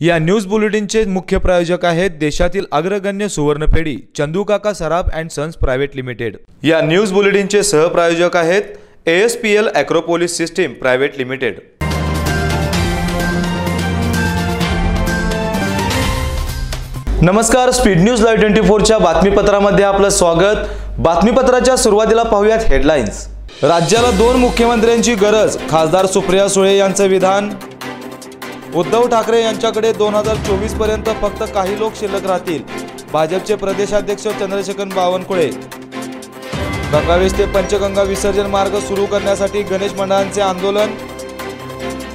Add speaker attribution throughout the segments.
Speaker 1: या न्यूज बुलेटिनचे मुख्य प्रायोजक आहेत देशातील अग्रगण्य सुवर्णपेढी चंदूकाका सराफ अँड सन्स प्रायव्हेट लिमिटेड। या न्यूज बुलेटिनचे सहप्रायोजक आहेत ASPL ॲग्रोपोलिस सिस्टीम प्रायव्हेट लिमिटेड। नमस्कार, स्पीड न्यूज लाईव्ह 24च्या बातमीपत्रामध्ये आपलं स्वागत। बातमीपत्राच्या सुरुवातीला पाहूयात हेडलाईन्स। राज्याला 2 मुख्यमंत्र्यांची गरज, खासदार सुप्रिया सुळे यांचं विधान। उद्धव ठाकरे यांच्याकडे 2024 पर्यंत फक्त काही लोक शिल्लक राहतील, भाजपचे प्रदेशाध्यक्ष चंद्रशेखर बावनकुळे। गंगावेश ते पंचगंगा विसर्जन मार्ग सुरू करण्यासाठी गणेश मंडळांचे आंदोलन।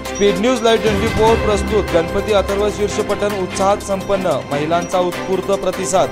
Speaker 1: स्पीड न्यूज लाईव्ह 24 प्रस्तुत गणपती अथर्व शीर्षपठण उत्साहात संपन्न, महिलांचा उत्स्फूर्त प्रतिसाद।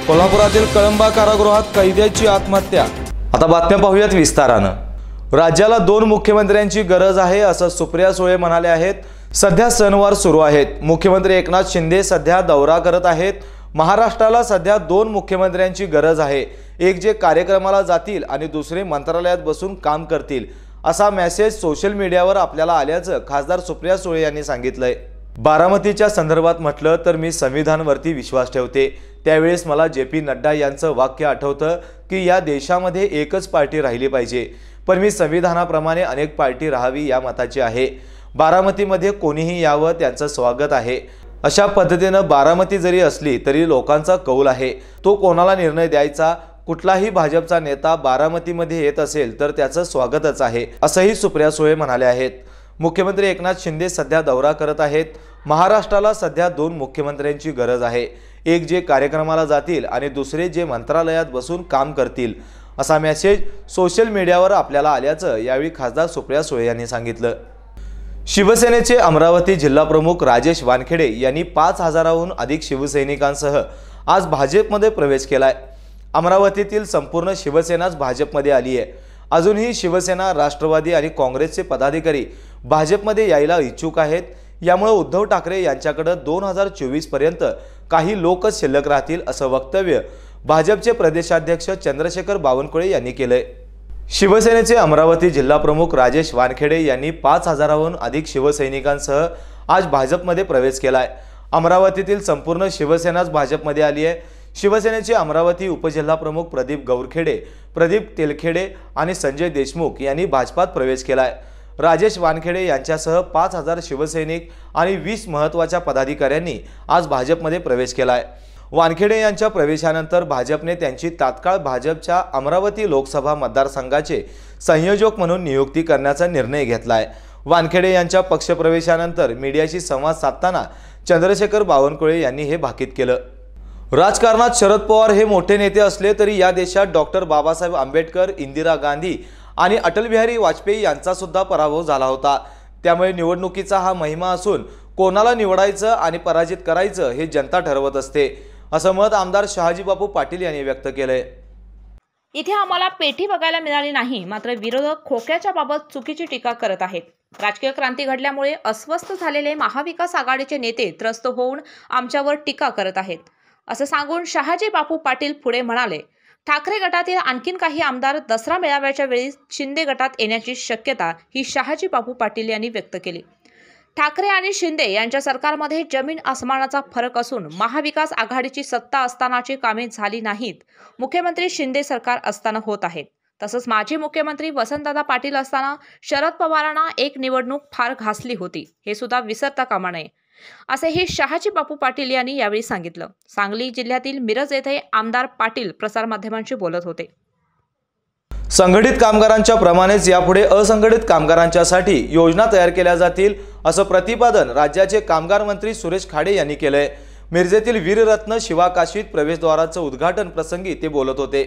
Speaker 1: कोल्हापुरातील कळंबा कारागृहात कैद्याची आत्महत्या। आता बातम्या पाहूयात विस्तारानं। राज्याला 2 मुख्यमंत्र्यांची गरज आहे असं सुप्रिया सुळे म्हणाले आहेत। सध्या सणवार सुरू आहेत। मुख्यमंत्री एकनाथ शिंदे सध्या दौरा करत आहेत। महाराष्ट्राला सध्या 2 मुख्यमंत्र्यांची गरज आहे, एक जे कार्यक्रमाला जातील आणि दुसरे मंत्रालयात बसून काम करतील, असा मेसेज सोशल मीडियावर आपल्याला आल्याचं खासदार सुप्रिया सुळे यांनी सांगितलंय। बारामतीच्या संदर्भात म्हटलं तर मी संविधानावरती विश्वास ठेवते। त्यावेळेस मला JP नड्डा यांचं वाक्य आठवतं की या देशामध्ये एकच पार्टी राहिली पाहिजे, पण मी संविधानाप्रमाणे अनेक पार्टी राहावी या मताची आहे। बारामतीमध्ये कोणीही यावं त्यांचं स्वागत आहे। अशा पद्धतीनं बारामती जरी असली तरी लोकांचा कौल आहे, तो कोणाला निर्णय द्यायचा। कुठलाही भाजपचा नेता बारामतीमध्ये येत असेल तर त्याचं स्वागतच आहे, असंही सुप्रिया सुळे म्हणाले आहेत। मुख्यमंत्री एकनाथ शिंदे सध्या दौरा करत आहेत। महाराष्ट्राला सध्या 2 मुख्यमंत्र्यांची गरज आहे, एक जे कार्यक्रमाला जातील आणि दुसरे जे मंत्रालयात बसून काम करतील, असा मेसेज सोशल मीडियावर आपल्याला आल्याचं यावेळी खासदार सुप्रिया सुळे यांनी सांगितलं। शिवसेनेचे अमरावती जिल्हाप्रमुख राजेश वानखेडे यांनी 5000हून अधिक शिवसैनिकांसह आज भाजपमध्ये प्रवेश केलाय। अमरावतीतील संपूर्ण शिवसेनाच भाजपमध्ये आली आहे। अजूनही शिवसेना, राष्ट्रवादी आणि काँग्रेसचे पदाधिकारी भाजपमध्ये यायला इच्छुक आहेत। यामुळे उद्धव ठाकरे यांच्याकडे 2024 पर्यंत काही लोकच शिल्लक राहतील असं वक्तव्य भाजपचे प्रदेशाध्यक्ष चंद्रशेखर बावनकुळे यांनी केलंय। शिवसेनेचे अमरावती जिल्हाप्रमुख राजेश वानखेडे यांनी 5000हून अधिक शिवसैनिकांसह आज भाजपमध्ये प्रवेश केलाय। अमरावतीतील संपूर्ण शिवसेनाच भाजपमध्ये आली आहे। शिवसेनेचे अमरावती उपजिल्हाप्रमुख प्रदीप गौरखेडे, प्रदीप तेलखेडे आणि संजय देशमुख यांनी भाजपात प्रवेश केलाय। राजेश वानखेडे यांच्यासह 5000 शिवसैनिक आणि 20 महत्त्वाच्या पदाधिकाऱ्यांनी आज भाजपमध्ये प्रवेश केलाय। वानखेडे यांच्या प्रवेशानंतर भाजपने त्यांची तात्काळ भाजपच्या अमरावती लोकसभा मतदारसंघाचे संयोजक म्हणून नियुक्ती करण्याचा निर्णय घेतलाय। वानखेडे यांच्या पक्षप्रवेशानंतर मीडियाशी संवाद साधताना चंद्रशेखर बावनकुळे यांनी हे भाकीत केलं। राजकारणात शरद पवार हे मोठे नेते असले तरी या देशात डॉक्टर बाबासाहेब आंबेडकर, इंदिरा गांधी आणि अटल बिहारी वाजपेयी यांचा सुद्धा पराभव झाला होता। त्यामुळे निवडणुकीचा हा महिमा असून कोणाला निवडायचं आणि पराजित करायचं हे जनता ठरवत असते, असं मत आमदार शहाजी बापू पाटील यांनी व्यक्त केलंय।
Speaker 2: इथे आम्हाला पेठी बघायला मिळाली नाही, मात्र विरोधक खोक्याच्या बाबत चुकीची टीका करत आहेत। राजकीय क्रांती घडल्यामुळे अस्वस्थ झालेले महाविकास आघाडीचे नेते त्रस्त होऊन आमच्यावर टीका करत आहेत, असं सांगून शहाजी बापू पाटील पुढे म्हणाले, ठाकरे गटातील आणखीन काही आमदार दसरा मेळाव्याच्या वेळी शिंदे गटात येण्याची शक्यता ही शहाजी बापू पाटील यांनी व्यक्त केली। ठाकरे आणि शिंदे यांच्या सरकारमध्ये जमीन आसमानाचा फरक असून महाविकास आघाडीची सत्ता असतानाची कामे झाली नाहीत, मुख्यमंत्री शिंदे सरकार असताना होत आहेत। तसंच माजी मुख्यमंत्री वसंतदादा पाटील असताना शरद पवारांना एक निवडणूक फार घासली होती, हे सुद्धा विसरता कामा नये, असेही शहाजी बापू पाटील यांनी यावेळी सांगितलं। सांगली जिल्ह्यातील मिरज येथे आमदार पाटील प्रसारमाध्यमांशी बोलत होते।
Speaker 1: संघटित कामगारांच्या प्रमाणेच यापुढे असंघटित कामगारांच्यासाठी योजना तयार केल्या जातील, असं प्रतिपादन राज्याचे कामगार मंत्री सुरेश खाडे यांनी केलंय। मिरजेतील वीररत्न शिवाकाशीत प्रवेशद्वाराचं उद्घाटन प्रसंगी ते बोलत होते।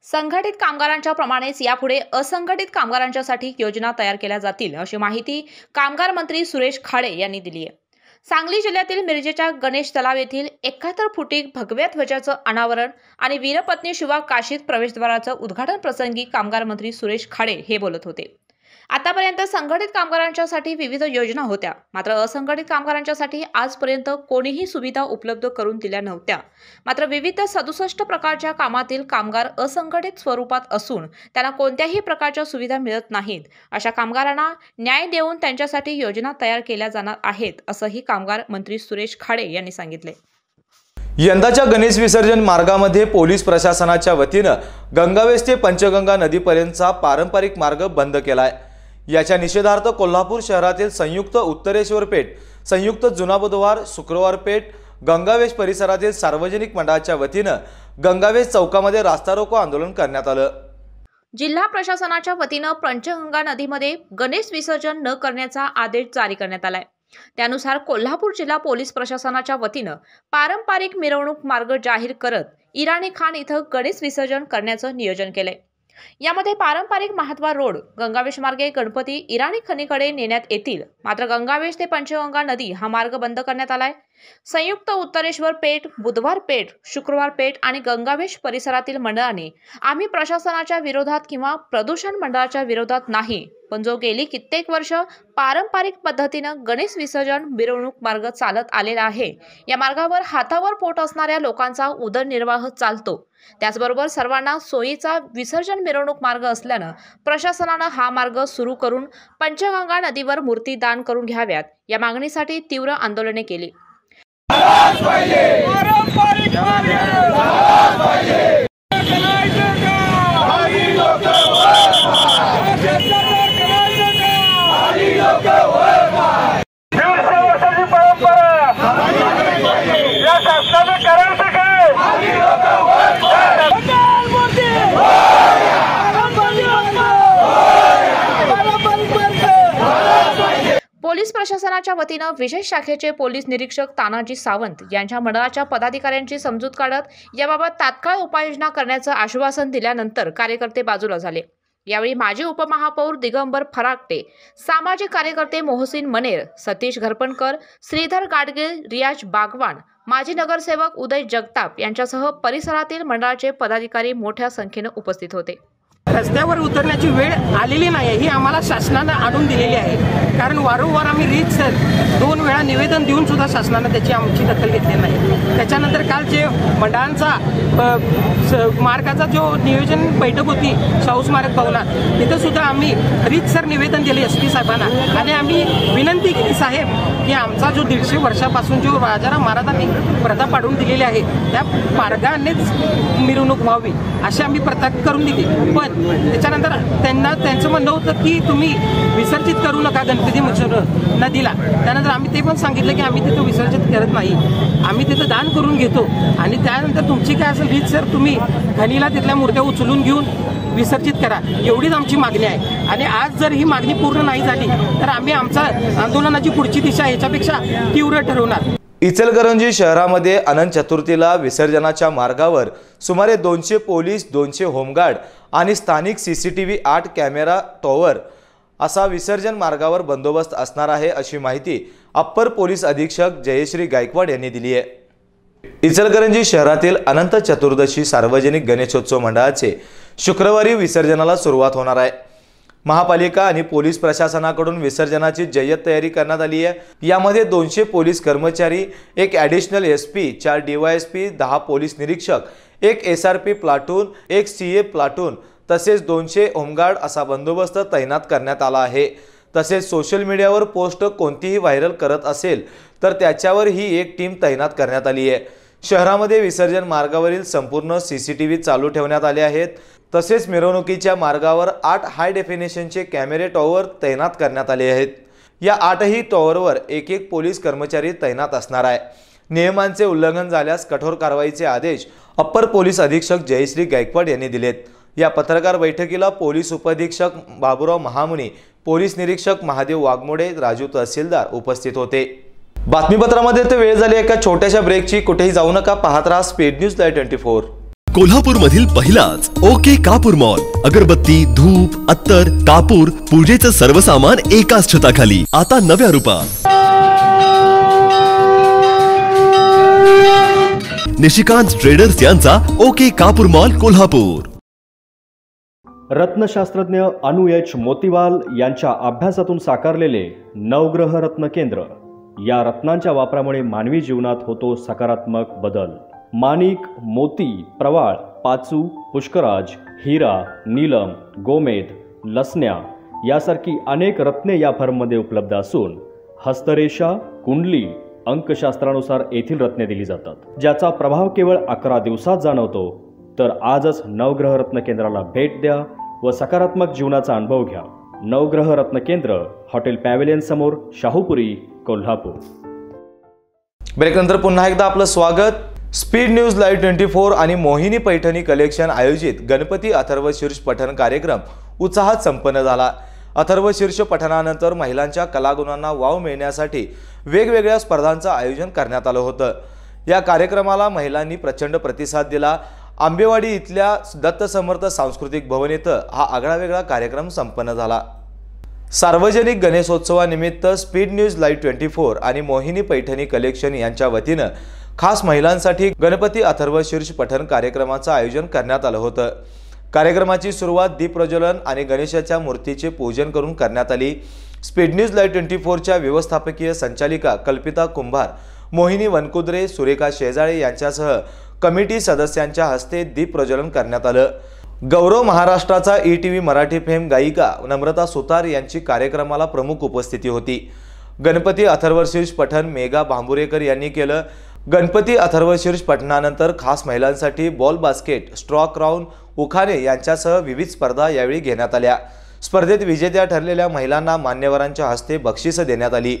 Speaker 2: संघटित कामगारांच्या प्रमाणेच यापुढे असंघटित कामगारांच्यासाठी योजना तयार केल्या जातील, अशी माहिती कामगार मंत्री सुरेश खाडे यांनी दिली आहे। सांगली जिल्ह्यातील मिरजेच्या गणेश तलाव येथील 71 फुटी भगव्या ध्वजाचं अनावरण आणि वीरपत्नी शिवा काशीत प्रवेशद्वाराचं उद्घाटन प्रसंगी कामगार मंत्री सुरेश खाडे हे बोलत होते। आतापर्यंत संघटित कामगारांच्यासाठी विविध योजना होत्या, मात्र असंघटित कामगारांच्यासाठी आजपर्यंत कोणीही सुविधा उपलब्ध करून दिल्या नव्हत्या. मात्र विविध 67 प्रकारच्या कामातील कामगार असंघटित स्वरूपात असून त्यांना कोणत्याही प्रकारच्या सुविधा मिळत नाहीत. अशा कामगारांना न्याय देऊन त्यांच्यासाठी योजना तयार केल्या जाणार आहेत, असंही कामगार मंत्री सुरेश खाडे यांनी सांगितले.
Speaker 1: यंदाच्या गणेश विसर्जन मार्गामध्ये पोलीस प्रशासनाच्या वतीनं गंगावेस ते पंचगंगा नदीपर्यंतचा पारंपरिक मार्ग बंद केलाय. याच्या निषेधार्थ कोल्हापूर शहरातील संयुक्त उत्तरेश्वर पेठ, संयुक्त जुना बुधवार, शुक्रवार पेठ, गंगावेस परिसरातील सार्वजनिक मंडळाच्या वतीनं गंगावेस चौकामध्ये रास्ता रोको आंदोलन करण्यात आलं.
Speaker 2: जिल्हा प्रशासनाच्या वतीनं पंचगंगा नदीमध्ये गणेश विसर्जन न करण्याचा आदेश जारी करण्यात आलाय. त्यानुसार कोल्हापूर जिल्हा पोलीस प्रशासनाच्या वतीनं पारंपरिक मिरवणूक मार्ग जाहीर करत इराणी खान इथं गणेश विसर्जन करण्याचं नियोजन केलंय. यामध्ये पारंपरिक महाद्वार रोड, गंगावेश मार्गे गणपती इराणी खणीकडे नेण्यात येतील. मात्र गंगावेश ते पंचगंगा नदी हा मार्ग बंद करण्यात आलाय. संयुक्त उत्तरेश्वर पेठ, बुधवार पेठ, शुक्रवार पेठ आणि गंगावेश परिसरातील मंडळांनी आम्ही प्रशासनाच्या विरोधात किंवा प्रदूषण मंडळाच्या विरोधात नाही, पण जो गेली कित्येक वर्ष पारंपरिक पद्धतीनं गणेश विसर्जन मिरवणूक मार्ग चालत आलेला आहे, या मार्गावर हातावर पोट असणाऱ्या लोकांचा उदरनिर्वाह चालतो. त्याचबरोबर सर्वांना सोयीचा विसर्जन मिरवणूक मार्ग असल्यानं प्रशासनानं हा मार्ग सुरू करून पंचगंगा नदीवर मूर्ती दान करून घ्याव्यात, या मागणीसाठी तीव्र आंदोलने केली. पोलीस प्रशासनाच्या वतीनं विशेष शाखेचे पोलीस निरीक्षक तानाजी सावंत यांच्या मंडळाच्या पदाधिकाऱ्यांची समजूत काढत याबाबत तात्काळ उपाययोजना करण्याचं आश्वासन दिल्यानंतर कार्यकर्ते बाजूला झाले. यावेळी माजी उपमहापौर दिगंबर फराकटे, सामाजिक कार्यकर्ते मोहसिन मनेर, सतीश घरपणकर, श्रीधर गाडगीळ, रियाज बागवान, माजी नगरसेवक उदय जगताप यांच्यासह परिसरातील मंडळाचे पदाधिकारी मोठ्या संख्येने उपस्थित होते.
Speaker 3: रस्त्यावर उतरण्याची वेळ आलेली नाही ही आम्हाला शासनानं आणून दिलेली आहे. कारण वारंवार आम्ही रीतसर 2 वेळा निवेदन देऊन सुद्धा शासनानं त्याची आमची दखल घेतली नाही. त्याच्यानंतर काल जे मंडळांचा मार्गाचा जो नियोजन बैठक होती शाहू स्मारक भवनात, तिथं सुद्धा आम्ही रीतसर निवेदन दिले SP साहेबांना आणि आम्ही विनंती केली, साहेब की आमचा जो 150 वर्षापासून जो राजाराम महाराजांनी प्रथा पाडून दिलेली आहे त्या मार्गानेच मिरवणूक व्हावी अशी आम्ही प्रथा करून दिली. पण त्याच्यानंतर त्यांचं म्हणणं होतं की तुम्ही विसर्जित करू नका गणपती नदीला. त्यानंतर आम्ही ते पण सांगितलं की आम्ही तिथं विसर्जित करत नाही, आम्ही तिथं दान करून घेतो आणि त्यानंतर तुमची काय असेल रीत सर तुम्ही खणीला तिथल्या मूर्त्या उचलून घेऊन विसर्जित करा, एवढीच आमची मागणी आहे. आणि आज जर ही मागणी पूर्ण नाही झाली तर आम्ही आमचा आंदोलनाची पुढची दिशा याच्यापेक्षा तीव्र ठरवणार.
Speaker 1: इचलकरंजी शहरामध्ये अनंत चतुर्थीला विसर्जनाच्या मार्गावर सुमारे 200 पोलीस, 200 होमगार्ड आणि स्थानिक CCTV 8 कॅमेरा टॉवर असा विसर्जन मार्गावर बंदोबस्त असणार आहे, अशी माहिती अप्पर पोलीस अधीक्षक जयश्री गायकवाड यांनी दिली आहे. इचलकरंजी शहरातील अनंत चतुर्दशी सार्वजनिक गणेशोत्सव मंडळाचे शुक्रवारी विसर्जनाला सुरुवात होणार आहे. महापालिका आणि पोलीस प्रशासनाकडून विसर्जनाची जय्यत तयारी करण्यात आली आहे. यामध्ये 200 पोलीस कर्मचारी, 1 ॲडिशनल SP, 4 DYSP, 10 पोलीस निरीक्षक, 1 SRP प्लाटून, 1 CA प्लाटून तसेच 200 होमगार्ड असा बंदोबस्त तैनात करण्यात आला आहे. तसेच सोशल मीडियावर पोस्ट कोणतीही व्हायरल करत असेल तर त्याच्यावर ही एक टीम तैनात करण्यात आली आहे. शहरामध्ये विसर्जन मार्गावरील संपूर्ण CCTV चालू ठेवण्यात आले आहेत. तसेच मिरवणुकीच्या मार्गावर 8 हाय डेफिनेशनचे कॅमेरे टॉवर तैनात करण्यात आले आहेत. या 8ही टॉवरवर 1 पोलीस कर्मचारी तैनात असणार आहे. नियमांचे उल्लंघन झाल्यास कठोर कारवाईचे आदेश अप्पर पोलीस अधीक्षक जयश्री गायकवाड यांनी दिलेत. या पत्रकार बैठकीला पोलीस उपअधीक्षक बाबूराव महामुनी, पोलीस निरीक्षक महादेव वाघमोडे, राजू तहसीलदार उपस्थित होते. बातमीपत्रामध्ये तर वेळ झाली एका छोट्याशा ब्रेकची. कुठेही जाऊ नका, पाहत राहा स्पीड न्यूज लाईव्ह 24.
Speaker 4: कोल्हापूर मधील पहिलाच ओके कापूर मॉल. अगरबत्ती, धूप, अत्तर, कापूर, पूजेचं सर्व सामान एकाच छताखाली. आता नव्या रूपात. निशिकांत ट्रेडर्स यांचा ओके कापूर मॉल कोल्हापूर.
Speaker 5: रत्नशास्त्रज्ञ अनु एच मोतीवाल यांच्या अभ्यासातून साकारलेले नवग्रह रत्न केंद्र. या रत्नांच्या वापरामुळे मानवी जीवनात होतो सकारात्मक बदल. माणिक, मोती, प्रवाळ, पाचू, पुष्कराज, हिरा, नीलम, गोमेद, लसण्या यासारखी अनेक रत्ने या फर्ममध्ये उपलब्ध असून हस्तरेषा, कुंडली, अंकशास्त्रानुसार येथील रत्ने दिली जातात, ज्याचा प्रभाव केवळ 11 दिवसात जाणवतो. तर आजच नवग्रह रत्न केंद्राला भेट द्या व सकारात्मक जीवनाचा अनुभव घ्या. नवग्रह रत्न केंद्र, हॉटेल पॅव्हेलियन समोर, शाहूपुरी, कोल्हापूर.
Speaker 1: ब्रेकनंतर पुन्हा एकदा आपलं स्वागत. स्पीड न्यूज लाईव्ह 24 आणि मोहिनी पैठणी कलेक्शन आयोजित गणपती अथर्व शीर्ष पठण कार्यक्रम उत्साहात संपन्न झाला. अथर्व शीर्ष पठणानंतर महिलांच्या कलागुणांना वाव मिळण्यासाठी वेगवेगळ्या स्पर्धांचं आयोजन करण्यात आलं होतं. या कार्यक्रमाला महिलांनी प्रचंड प्रतिसाद दिला. आंबेवाडी इथल्या दत्त समर्थ सांस्कृतिक भवन इथं हा आगळावेगळा कार्यक्रम संपन्न झाला. सार्वजनिक गणेशोत्सवानिमित्त स्पीड न्यूज लाईव्ह 24 आणि मोहिनी पैठणी कलेक्शन यांच्या वतीनं खास महिलांसाठी गणपती अथर्व शीर्ष पठण कार्यक्रमाचं आयोजन करण्यात आलं होतं. कार्यक्रमाची सुरुवात दीप प्रज्वलन आणि गणेशाच्या मूर्तीचे पूजन करून करण्यात आली. स्पीड न्यूज लाईव्ह 24च्या व्यवस्थापकीय संचालिका कल्पिता कुंभार, मोहिनी वनकुद्रे, सुरेखा शेजाळे यांच्यासह कमिटी सदस्यांच्या हस्ते दीप प्रज्वलन करण्यात आलं. गौरव महाराष्ट्राचा ETV मराठी फेम गायिका नम्रता सुतार यांची कार्यक्रमाला प्रमुख उपस्थिती होती. गणपती अथर्व शीर्ष पठण मेघा भांबुरेकर यांनी केलं. गणपती अथर्व शीर्ष पठणानंतर खास महिलांसाठी बॉल बास्केट, स्ट्रॉ क्राउन, उखाणे यांच्यासह विविध स्पर्धा यावेळी घेण्यात आल्या. स्पर्धेत विजेत्या ठरलेल्या महिलांना मान्यवरांच्या हस्ते बक्षिसं देण्यात आली.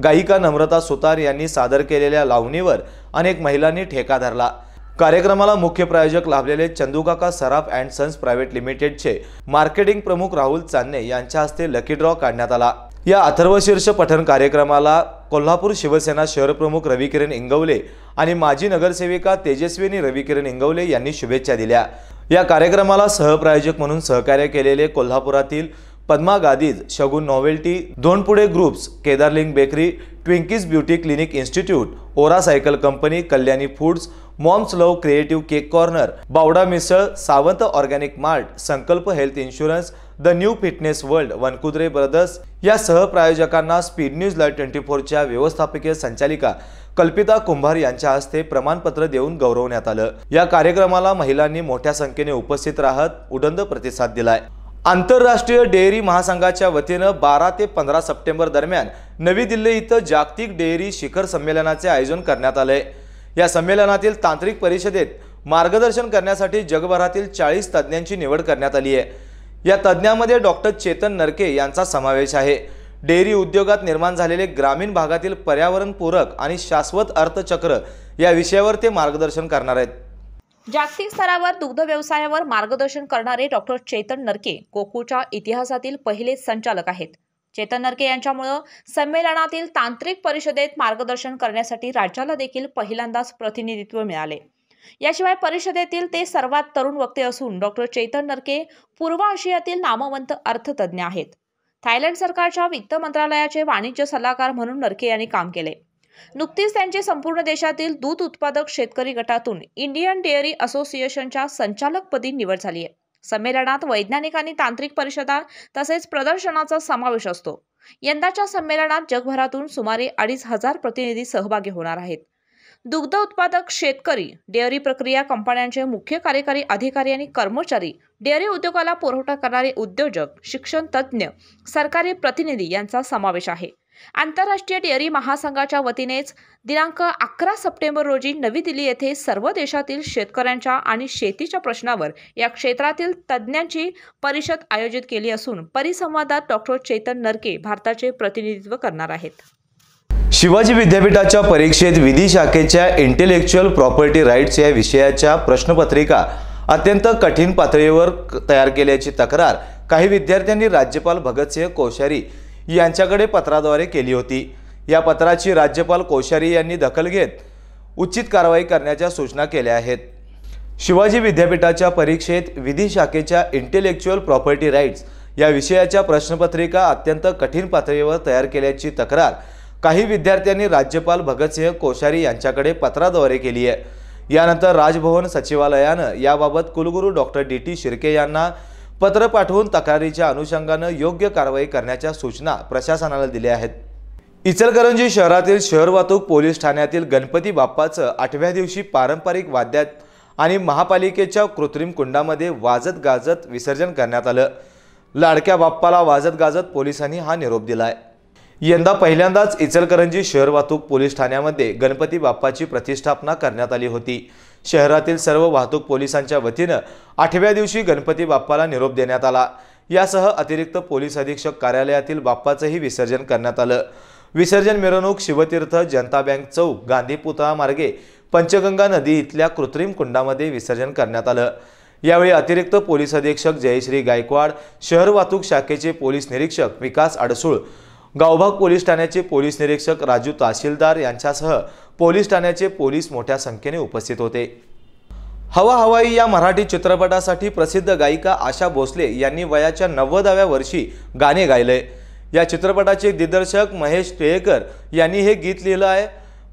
Speaker 1: गायिका नम्रता सुतार यांनी सादर केलेल्या लावणीवर अनेक महिलांनी ठेका धरला. कार्यक्रमाला मुख्य प्रायोजक लाभलेले चंदूकाका सराफ अँड सन्स प्रायव्हेट लिमिटेडचे मार्केटिंग प्रमुख राहुल चांदणे यांच्या हस्ते लकी ड्रॉ काढण्यात आला. या अथर्व शीर्ष पठण कार्यक्रमाला कोल्हापूर शिवसेना शहर प्रमुख रविकिरण इंगवले आणि माजी नगरसेविका तेजस्विनी रविकिरण इंगवले यांनी शुभेच्छा दिल्या. या कार्यक्रमाला सहप्रायोजक म्हणून सहकार्य केलेले कोल्हापुरातील Padma Gadis, Shagun novelty, Dhondpude groups, Kedarling bakery, Twinkies beauty clinic institute, Aura cycle company, Kalyani foods, mom's love creative cake corner, Bawda misal, Sawant organic mart, Sankalp health insurance, the new fitness world, Vankudre brothers या सहप्रायोजकांना स्पीड न्यूज लाईव्ह 24च्या व्यवस्थापकीय संचालिका कल्पिता कुंभार यांच्या हस्ते प्रमाणपत्र देऊन गौरवण्यात आलं. या कार्यक्रमाला महिलांनी मोठ्या संख्येने उपस्थित राहत उदंड प्रतिसाद दिलाय. आंतरराष्ट्रीय डेअरी महासंघाच्या वतीनं 12 ते 15 सप्टेंबर दरम्यान नवी दिल्ली इथं जागतिक डेअरी शिखर संमेलनाचे आयोजन करण्यात आले. या संमेलनातील तांत्रिक परिषदेत मार्गदर्शन करण्यासाठी जगभरातील 40 तज्ज्ञांची निवड करण्यात आली आहे. या तज्ज्ञांमध्ये डॉक्टर चेतन नरके यांचा समावेश आहे. डेअरी उद्योगात निर्माण झालेले ग्रामीण भागातील पर्यावरणपूरक आणि शाश्वत अर्थचक्र या विषयावर ते मार्गदर्शन करणार आहेत.
Speaker 2: जागतिक स्तरावर दुग्ध व्यवसायावर मार्गदर्शन करणारे डॉक्टर चेतन नरके गोकुळच्या इतिहासातील पहिले संचालक आहेत. चेतन नरके यांच्यामुळे संमेलनातील तांत्रिक परिषदेत मार्गदर्शन करण्यासाठी राज्याला देखील पहिल्यांदाच प्रतिनिधित्व मिळाले. याशिवाय परिषदेतील ते सर्वात तरुण वक्ते असून डॉक्टर चेतन नरके पूर्व आशियातील नामवंत अर्थतज्ञ आहेत. थायलंड सरकारच्या वित्त मंत्रालयाचे वाणिज्य सल्लागार म्हणून नरके यांनी काम केले. नुकतीच त्यांची संपूर्ण देशातील दूध उत्पादक शेतकरी गटातून इंडियन डेअरी असोसिएशनच्या संचालकपदी निवड झाली आहे. संमेलनात वैज्ञानिक आणि तांत्रिक परिषदा तसेच प्रदर्शनाचा समावेश असतो. यंदाच्या संमेलनात जगभरातून सुमारे 2,500 प्रतिनिधी सहभागी होणार आहेत. दुग्ध उत्पादक शेतकरी, डेअरी प्रक्रिया कंपन्यांचे मुख्य कार्यकारी अधिकारी आणि कर्मचारी, डेअरी उद्योगाला पुरवठा करणारे उद्योजक, शिक्षण तज्ज्ञ, सरकारी प्रतिनिधी यांचा समावेश आहे. आंतरराष्ट्रीय डेअरी महासंघाच्या वतीनेच दिनांक 11 सप्टेंबर रोजी नवी दिल्ली येथे सर्व देशातील शेतकऱ्यांच्या आणि शेतीच्या प्रश्नावर या क्षेत्रातील तज्ज्ञांची परिषद आयोजित केली असून परिसंवादात डॉक्टर चेतन नरके भारताचे प्रतिनिधित्व करणार आहेत.
Speaker 1: शिवाजी विद्यापीठाच्या परीक्षेत विधी शाखेच्या इंटेलेक्च्युअल प्रॉपर्टी राईट्स या विषयाच्या प्रश्नपत्रिका अत्यंत कठीण पातळीवर तयार केल्याची तक्रार काही विद्यार्थ्यांनी राज्यपाल भगतसिंह कोश्यारी यांच्याकडे पत्राद्वारे केली होती. या पत्राची राज्यपाल कोश्यारी यांनी दखल घेत उचित कारवाई करण्याच्या सूचना केल्या आहेत. शिवाजी विद्यापीठाच्या परीक्षेत विधी शाखेच्या इंटेलेक्च्युअल प्रॉपर्टी राईट्स या विषयाच्या प्रश्नपत्रिका अत्यंत कठीण पातळीवर तयार केल्याची तक्रार काही विद्यार्थ्यांनी राज्यपाल भगतसिंह कोश्यारी यांच्याकडे पत्राद्वारे केली आहे. यानंतर राजभवन सचिवालयानं याबाबत कुलगुरू डॉक्टर DT शिर्के यांना पत्र पाठवून तक्रारीच्या अनुषंगानं योग्य कारवाई करण्याच्या सूचना प्रशासनाला दिल्या आहेत। इचलकरंजी शहरातील शहर वाहतूक पोलीस ठाण्यातील गणपती बाप्पाचं 8व्या दिवशी पारंपरिक वाद्यात आणि महापालिकेच्या कृत्रिम कुंडामध्ये वाजत गाजत विसर्जन करण्यात आलं। लाडक्या बाप्पाला वाजत गाजत पोलिसांनी हा निरोप दिलाय। यंदा पहिल्यांदाच इचलकरंजी शहर वाहतूक पोलीस ठाण्यामध्ये गणपती बाप्पाची प्रतिष्ठापना करण्यात आली होती। शहरातील सर्व वाहतूक पोलिसांच्या वतीनं 8व्या दिवशी गणपती बाप्पाला निरोप देण्यात आला। यासह अतिरिक्त पोलीस अधीक्षक कार्यालयातील बाप्पाचंही विसर्जन करण्यात आलं। विसर्जन मिरवणूक शिवतीर्थ, जनता बँक चौक, गांधी पुतळा मार्गे पंचगंगा नदी इथल्या कृत्रिम कुंडामध्ये विसर्जन करण्यात आलं। यावेळी अतिरिक्त पोलीस अधीक्षक जयश्री गायकवाड, शहर वाहतूक शाखेचे पोलीस निरीक्षक विकास अडसूळ, गावभाग पोलीस ठाण्याचे पोलीस निरीक्षक राजू तहसीलदार यांच्यासह पोलीस ठाण्याचे पोलीस मोठ्या संख्येने उपस्थित होते। हवा हवाई या मराठी चित्रपटासाठी प्रसिद्ध गायिका आशा भोसले यांनी वयाच्या 90व्या वर्षी गाणे गायले। या चित्रपटाचे दिग्दर्शक महेश टिळेकर यांनी हे गीत लिहिलं आहे।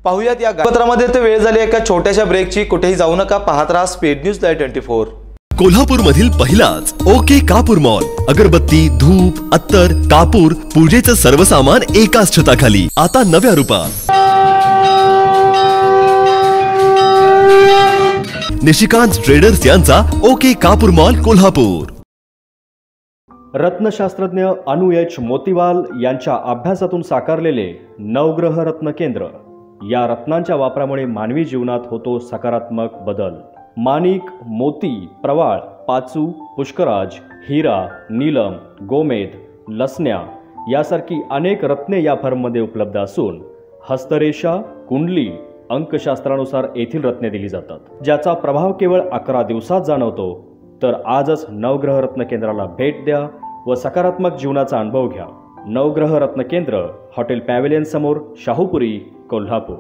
Speaker 1: पाहूयात या पत्रामध्ये तर वेळ झाली एका छोट्याशा ब्रेकची। कुठेही जाऊ नका, पाहत राहा स्पीड न्यूज लाईव्ह 24।
Speaker 4: कोल्हापूर मधील पहिलाच ओके कापूर मॉल। अगरबत्ती, धूप, अत्तर, कापूर, पूजेचं सर्व सामान एकाच छताखाली आता नव्या रूपात। निशिकांत ट्रेडर्स यांचा ओके कापूर मॉल कोल्हापूर।
Speaker 5: रत्नशास्त्रज्ञ अनु एच मोतीवाल यांच्या अभ्यासातून साकारलेले नवग्रह रत्न केंद्र। या रत्नांच्या वापरामुळे मानवी जीवनात होतो सकारात्मक बदल। माणिक, मोती, प्रवाळ, पाचू, पुष्कराज, हिरा, नीलम, गोमेद, लसण्या यासारखी अनेक रत्ने या फर्ममध्ये उपलब्ध असून हस्तरेषा, कुंडली, अंकशास्त्रानुसार येथील रत्ने दिली जातात, ज्याचा प्रभाव केवळ 11 दिवसात जाणवतो। तर आजच नवग्रह रत्न केंद्राला भेट द्या व सकारात्मक जीवनाचा अनुभव घ्या। नवग्रह रत्न केंद्र, हॉटेल पॅव्हिलियन समोर, शाहूपुरी, कोल्हापूर।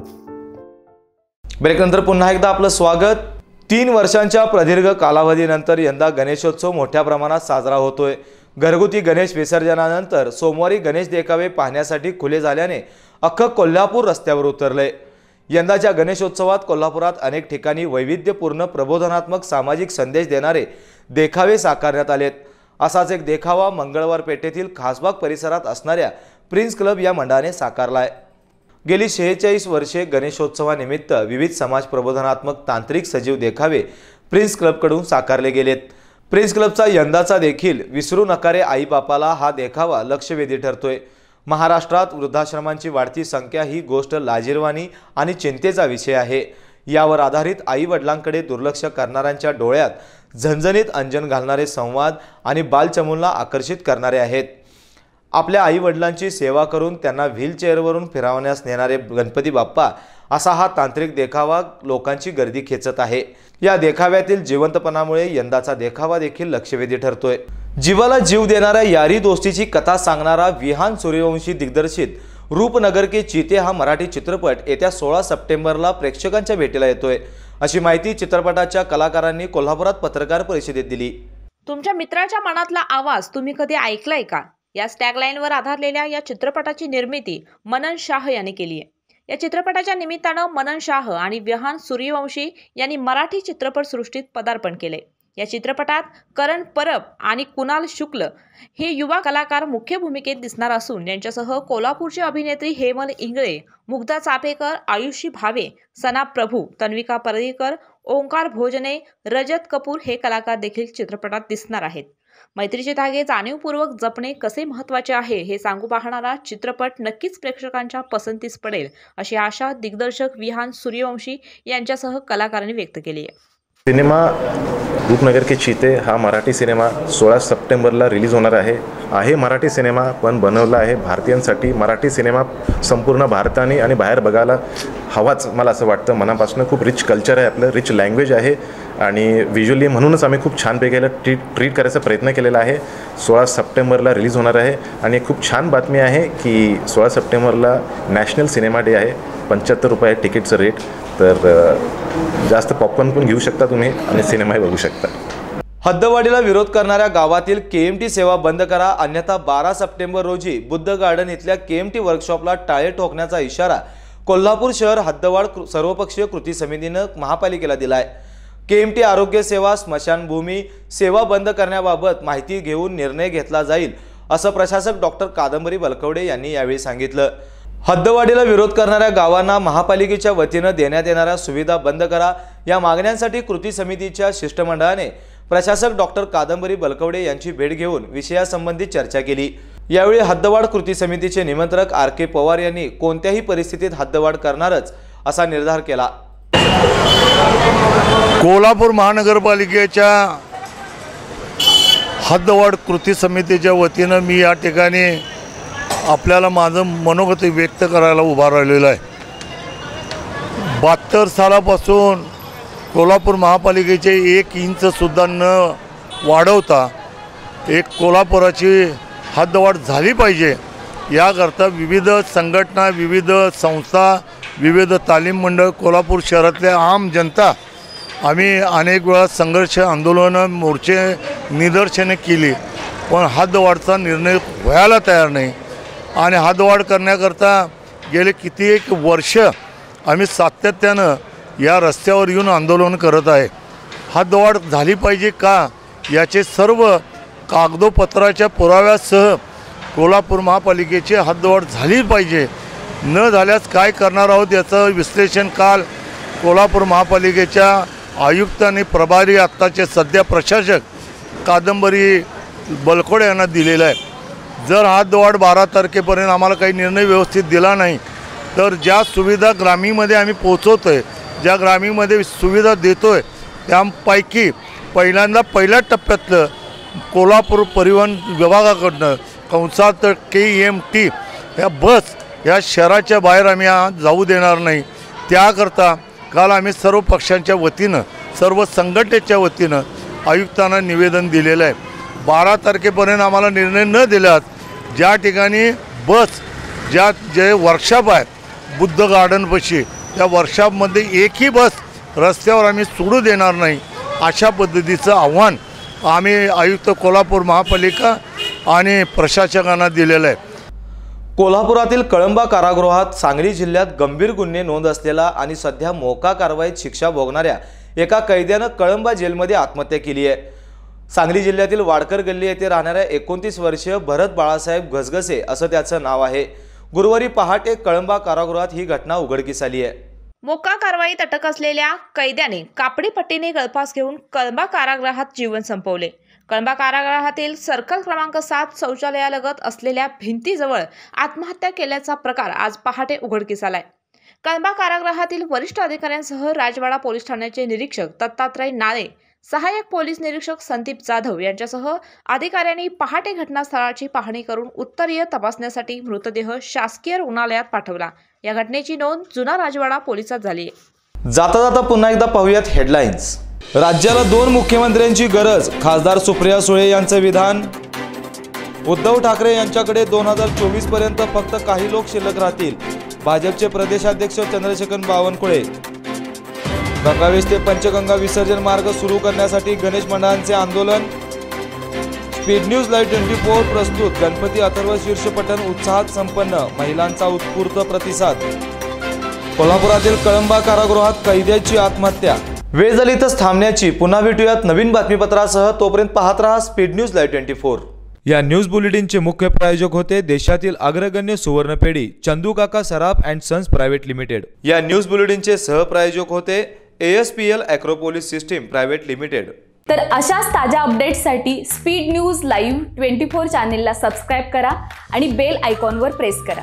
Speaker 1: ब्रेकनंतर पुन्हा एकदा आपलं स्वागत। 3 वर्षांच्या प्रदीर्घ कालावधीनंतर यंदा गणेशोत्सव मोठ्या प्रमाणात साजरा होतोय। घरगुती गणेश विसर्जनानंतर सोमवारी गणेश देखावे पाहण्यासाठी खुले झाल्याने अख्खं कोल्हापूर रस्त्यावर उतरले। यंदाच्या गणेशोत्सवात कोल्हापुरात अनेक ठिकाणी वैविध्यपूर्ण प्रबोधनात्मक सामाजिक संदेश देणारे देखावे साकारण्यात आलेत। असाच एक देखावा मंगळवार पेठेतील खासबाग परिसरात असणाऱ्या प्रिन्स क्लब या मंडळाने साकारलाय। गेली 46 वर्षे गणेशोत्सवानिमित्त विविध समाज प्रबोधनात्मक तांत्रिक सजीव देखावे प्रिन्स क्लबकडून साकारले गेलेत। प्रिन्स क्लबचा यंदाचा देखील विसरू नकारे आई बापाला हा देखावा लक्षवेधी ठरतोय। महाराष्ट्रात वृद्धाश्रमांची वाढती संख्या ही गोष्ट लाजिरवाणी आणि चिंतेचा विषय आहे। यावर आधारित आई वडिलांकडे दुर्लक्ष करणाऱ्यांच्या डोळ्यात झणझणीत अंजन घालणारे संवाद आणि बालचमूंना आकर्षित करणारे आहेत। आपल्या आई वडिलांची सेवा करून त्यांना व्हीलचेअरवरून फिरवण्यास नेणारे गणपती बाप्पा असा हा तांत्रिक देखावा लोकांची गर्दी खेचत आहे। या देखाव्यातील जिवंतपणामुळे यंदाचा देखावा देखील लक्षवेधी ठरतोय। जीवाला जीव देणाऱ्या यारी दोस्तीची कथा सांगणारा विहान सूर्यवंशी दिग्दर्शित रूपनगर के चीते हा मराठी चित्रपट येत्या 16 सप्टेंबरला प्रेक्षकांच्या भेटीला येतोय, अशी माहिती चित्रपटाच्या कलाकारांनी कोल्हापुरात पत्रकार परिषदेत दिली।
Speaker 2: तुमच्या मित्राच्या मनातला आवाज तुम्ही कधी ऐकलाय का? या टॅगलाईनवर आधारलेल्या या चित्रपटाची निर्मिती मनन शाह यांनी केली आहे। या चित्रपटाच्या निमित्तानं मनन शाह आणि विहान सूर्यवंशी यांनी मराठी चित्रपटसृष्टीत पदार्पण केले। या चित्रपटात करण परब आणि कुणाल शुक्ल हे युवा कलाकार मुख्य भूमिकेत दिसणार असून यांच्यासह कोल्हापूरची अभिनेत्री हेमल इंगळे, मुग्धा चापेकर, आयुषी भावे, सना प्रभू, तन्विका परळीकर, ओंकार भोजने, रजत कपूर हे कलाकार देखील चित्रपटात दिसणार आहेत। मैत्रीचे धागे जाणीवपूर्वक जपणे कसे महत्त्वाचे आहे हे सांगू पाहणारा चित्रपट नक्कीच प्रेक्षकांच्या पसंतीस पडेल, अशी आशा दिग्दर्शक विहान सूर्यवंशी यांच्यासह कलाकारांनी व्यक्त केली आहे।
Speaker 6: सिनेमा रूपनगर के चीते हा मराठी सिनेमा 16 सप्टेंबरला रिलीज होणार आहे। मराठी सिनेमा पण बनवला आहे भारतीयांसाठी। मराठी सिनेमा संपूर्ण भारताने आणि बाहेर बघायला हवाच, मला असं वाटतं मनापासून। खूप रिच कल्चर आहे आपलं, रिच लँग्वेज आहे आणि व्हिज्युअली म्हणूनच आम्ही खूप छानपैकी याला ट्रीट करायचा प्रयत्न केलेला आहे। 16 सप्टेंबरला रिलीज होणार आहे आणि खूप छान बातमी आहे की 16 सप्टेंबरला नॅशनल सिनेमा डे आहे। 75 रुपये तिकीटचं रेट, तर जास्त पॉपकॉर्न पण घेऊ शकता तुम्ही आणि सिनेमाही बघू शकता।
Speaker 1: हद्दवाढीला विरोध करणाऱ्या गावातील केएमटी सेवा बंद करा, अन्यथा 12 सप्टेंबर रोजी बुद्ध गार्डन इथल्या केएमटी वर्कशॉपला टाळे ठोकण्याचा इशारा कोल्हापूर शहर हद्दवाढ सर्वपक्षीय कृती समितीनं महापालिकेला दिलाय। KMT आरोग्य सेवा स्मशानभूमी सेवा बंद करण्याबाबत माहिती घेऊन निर्णय घेतला जाईल असं प्रशासक डॉक्टर कादंबरी बलकवडे यांनी यावेळी सांगितलं। हद्दवाढीला विरोध करणाऱ्या गावांना महापालिकेच्या वतीनं देण्यात येणाऱ्या सुविधा बंद करा या मागण्यांसाठी कृती समितीच्या शिष्टमंडळाने प्रशासक डॉक्टर कादंबरी बलकवडे यांची भेट घेऊन विषयासंबंधी चर्चा केली। यावेळी हद्दवाढ कृती समितीचे निमंत्रक RK पवार यांनी कोणत्याही परिस्थितीत हद्दवाढ करणारच असा निर्धार केला।
Speaker 7: कोल्हापूर महानगरपालिकेच्या हद्दवाढ कृती समितीच्या वतीनं मी या ठिकाणी आपल्याला माझं मनोगत व्यक्त करायला उभा राहिलेलं आहे। 72 सालापासून कोल्हापूर महापालिकेचे 1 इंचसुद्धा न वाढवता एक कोल्हापुराची हद्दवाढ झाली पाहिजे याकरता विविध संघटना, विविध संस्था, विविध तालीम मंडळ, कोल्हापूर शहरातल्या आम जनता आम्ही अनेक वेळा संघर्ष, आंदोलनं, मोर्चे, निदर्शने केली, पण हद्दवाढचा निर्णय व्हायला तयार नाही। आणि हद्दवाढ करण्याकरता गेले कित्येक वर्ष आम्ही सातत्यानं या रस्त्यावर येऊन आंदोलन करत आहे। हद्दवाढ झाली पाहिजे का याचे सर्व कागदोपत्राच्या पुराव्यासह कोल्हापूर महापालिकेची हद्दवाढ झाली पाहिजे, न झाल्यास काय करणार आहोत याचं विश्लेषण काल कोल्हापूर महापालिकेच्या आयुक्त आणि प्रभारी आत्ताचे सध्या प्रशासक कादंबरी बलकवडे यांना दिलेलं आहे। जर हद्दवाढ 12 तारखेपर्यंत आम्हाला काही निर्णय व्यवस्थित दिला नाही तर ज्या सुविधा ग्रामीणमध्ये आम्ही पोहोचवतोय, ज्या ग्रामीणमध्ये सुविधा देतोय त्यापैकी पहिल्या टप्प्यातलं कोल्हापूर परिवहन विभागाकडनं कंसात KMT ह्या बस या शहराच्या बाहेर आम्ही जाऊ देणार नाही। त्याकरता काल आम्ही सर्व पक्षांच्या वतीनं, सर्व संघटनेच्या वतीनं आयुक्तांना निवेदन दिलेलं आहे। 12 तारखेपर्यंत आम्हाला निर्णय न दिल्यास ज्या ठिकाणी बस जे वर्कशॉप आहे बुद्ध गार्डनपाशी, त्या वर्कशॉपमध्ये एकही बस रस्त्यावर आम्ही सोडू देणार नाही अशा पद्धतीचं आव्हान आम्ही आयुक्त कोल्हापूर महापालिका आणि प्रशासकांना दिलेलं आहे।
Speaker 1: कोल्हापुरातील कळंबा कारागृहात सांगली जिल्ह्यात गंभीर गुन्हे नोंद असलेला आणि सध्या मोका कारवाईत शिक्षा भोगणाऱ्या एका कैद्यानं कळंबा जेलमध्ये आत्महत्या केली आहे। सांगली जिल्ह्यातील वाडकर गल्ली येथे राहणाऱ्या 29 वर्षीय भरत बाळासाहेब घसघसे असं त्याचं नाव आहे। गुरुवारी पहाटे कळंबा कारागृहात ही घटना उघडकीस आली आहे।
Speaker 2: मोका कारवाईत अटक असलेल्या कैद्याने कापडी पट्टीने गळफास घेऊन कळंबा कारागृहात जीवन संपवले। कळंबा कारागृहातील सर्कल क्रमांक 7 शौचालयालगत असलेल्या भिंतीजवळ आत्महत्या केल्याचा प्रकार आज पहाटे उघडकीस आलाय। कळंबा कारागृहातील वरिष्ठ अधिकाऱ्यांसह राजवाडा पोलीस ठाण्याचे निरीक्षक दत्तात्रय नाळे, सहाय्यक पोलीस निरीक्षक संदीप जाधव यांच्यासह अधिकाऱ्यांनी पहाटे घटनास्थळाची पाहणी करून उत्तरीय तपासण्यासाठी मृतदेह शासकीय रुग्णालयात पाठवला। या घटनेची नोंद जुना राजवाडा पोलिसात झाली आहे।
Speaker 1: जाता जाता पुन्हा एकदा पाहूयात हेडलाईन्स। राज्याला 2 मुख्यमंत्र्यांची गरज, खासदार सुप्रिया सुळे यांचं विधान। उद्धव ठाकरे यांच्याकडे 2024 पर्यंत फक्त काही लोक शिल्लक राहतील, भाजपचे प्रदेशाध्यक्ष चंद्रशेखर बावनकुळे। गंगावेश ते पंचगंगा विसर्जन मार्ग सुरू करण्यासाठी गणेश मंडळांचे आंदोलन। स्पीड न्यूज लाईव्ह 24 प्रस्तुत गणपती अथर्व शीर्षपठण उत्साहात संपन्न, महिलांचा उत्स्फूर्त प्रतिसाद। कोल्हापुरातील कळंबा कारागृहात कैद्याची आत्महत्या। वेळ झाली तर थांबण्याची। पुन्हा भेटूयात नवीन बातमीपत्रासह, तोपर्यंत पाहत रहा स्पीड न्यूज लाईव्ह 24। या न्यूज बुलेटिनचे मुख्य प्रायोजक होते देशातील अग्रगण्य सुवर्णपेढी चंदूकाका सराफ अँड सन्स प्रायव्हेट लिमिटेड। या न्यूज बुलेटिनचे सहप्रायोजक होते ASPL ॲग्रोपोलिस सिस्टीम प्रायव्हेट लिमिटेड।
Speaker 8: तर अशाच ताज्या अपडेट्ससाठी स्पीड न्यूज लाईव्ह 24 चॅनेलला सबस्क्राईब करा आणि बेल आयकॉनवर प्रेस करा।